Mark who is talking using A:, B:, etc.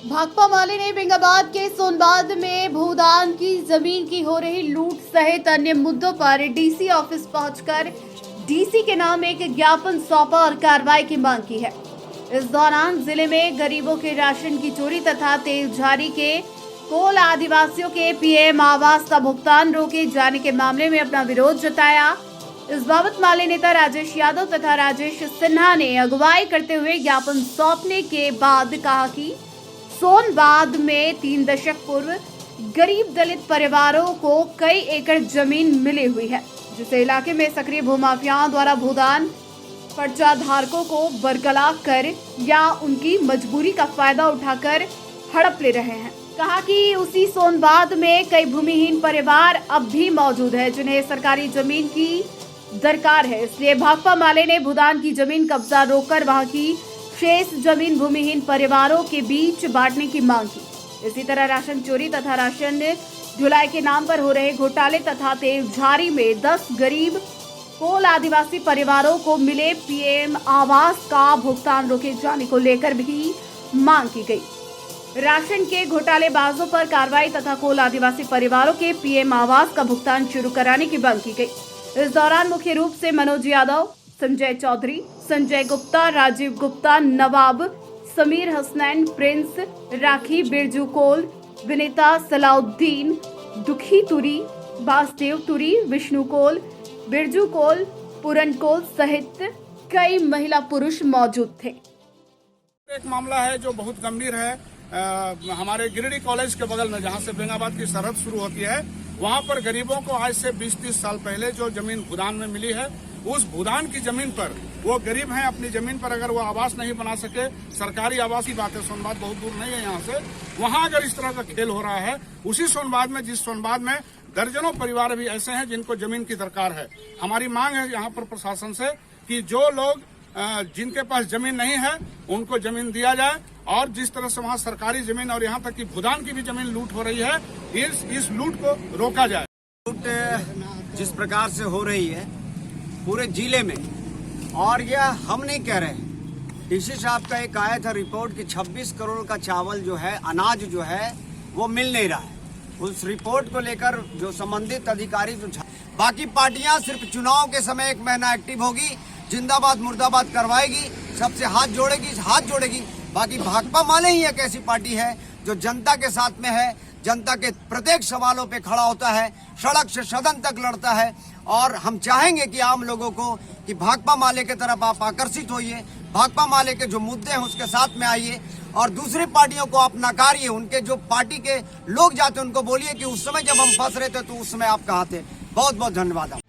A: भाकपा माले ने बेंगाबाद के सोनबाद में भूदान की जमीन की हो रही लूट सहित अन्य मुद्दों पर डीसी ऑफिस पहुंचकर डीसी के नाम एक ज्ञापन सौंपा और कार्रवाई की मांग की है। इस दौरान जिले में गरीबों के राशन की चोरी तथा तेलझारी के कोल आदिवासियों के पीएम आवास का भुगतान रोके जाने के मामले में अपना विरोध जताया। इस बाबत माले नेता राजेश यादव तथा राजेश सिन्हा ने अगुवाई करते हुए ज्ञापन सौंपने के बाद कहा कि सोनबाद में 3 दशक पूर्व गरीब दलित परिवारों को कई एकड़ जमीन मिली हुई है, जिसे इलाके में सक्रिय भूमाफियाओं द्वारा भूदान पर्चा धारकों को बरगला कर या उनकी मजबूरी का फायदा उठाकर हड़प ले रहे हैं। कहा कि उसी सोनबाद में कई भूमिहीन परिवार अब भी मौजूद है, जिन्हें सरकारी जमीन की दरकार है। इसलिए भाकपा माले ने भूदान की जमीन कब्जा रोककर वहां की शेष जमीन भूमिहीन परिवारों के बीच बांटने की मांग की। इसी तरह राशन चोरी तथा राशन ढुलाई के नाम पर हो रहे घोटाले तथा तेलझारी में 10 गरीब कोल आदिवासी परिवारों को मिले पीएम आवास का भुगतान रोके जाने को लेकर भी मांग की गई। राशन के घोटालेबाजों पर कार्रवाई तथा कोल आदिवासी परिवारों के पीएम आवास का भुगतान शुरू कराने की मांग की गई। इस दौरान मुख्य रूप से मनोज यादव, संजय चौधरी, संजय गुप्ता, राजीव गुप्ता, नवाब, समीर हसनैन, प्रिंस, राखी, बिरजू कोल, विनीता, सलाउद्दीन, दुखी तुरी, वासुदेव तुरी, विष्णु कोल, बिरजू कोल, पूरन कोल सहित कई महिला पुरुष मौजूद थे।
B: एक मामला है जो बहुत गंभीर है। हमारे गिरिडीह कॉलेज के बगल में, जहां से बेंगाबाद की सरहद शुरू होती है, वहां पर गरीबों को आज से 20-30 साल पहले जो जमीन भूदान में मिली है, उस भूदान की जमीन पर वो गरीब हैं, अपनी जमीन पर अगर वो आवास नहीं बना सके, सरकारी आवास की बात है, सोनबाद बहुत दूर नहीं है यहाँ से, वहां अगर इस तरह का खेल हो रहा है, उसी सोनबाद में, जिस सोनबाद में दर्जनों परिवार भी ऐसे हैं जिनको जमीन की दरकार है। हमारी मांग है यहाँ पर प्रशासन से कि जो लोग जिनके पास जमीन नहीं है उनको जमीन दिया जाए, और जिस तरह से वहाँ सरकारी जमीन और यहाँ तक कि भूदान की भी जमीन लूट हो रही है, इस लूट को रोका जाए।
C: लूट जिस प्रकार से हो रही है पूरे जिले में, और यह हम नहीं कह रहे हैं, डीसी साहब का एक आया था रिपोर्ट कि 26 करोड़ का चावल जो है, अनाज जो है वो मिल नहीं रहा है। उस रिपोर्ट को लेकर जो संबंधित अधिकारी बाकी पार्टियां सिर्फ चुनाव के समय 1 महीना एक्टिव होगी, जिंदाबाद मुर्दाबाद करवाएगी, सबसे हाथ जोड़ेगी। बाकी भाकपा माले ही एक ऐसी पार्टी है जो जनता के साथ में है, जनता के प्रत्येक सवालों पे खड़ा होता है, सड़क से सदन तक लड़ता है। और हम चाहेंगे कि आम लोगों को कि भाकपा माले की तरफ आप आकर्षित होइए, भाकपा माले के जो मुद्दे हैं उसके साथ में आइए, और दूसरी पार्टियों को आप नकारिए। उनके जो पार्टी के लोग जाते हैं उनको बोलिए कि उस समय जब हम फंस रहे थे तो उस समय आप कहाँ थे। बहुत बहुत धन्यवाद।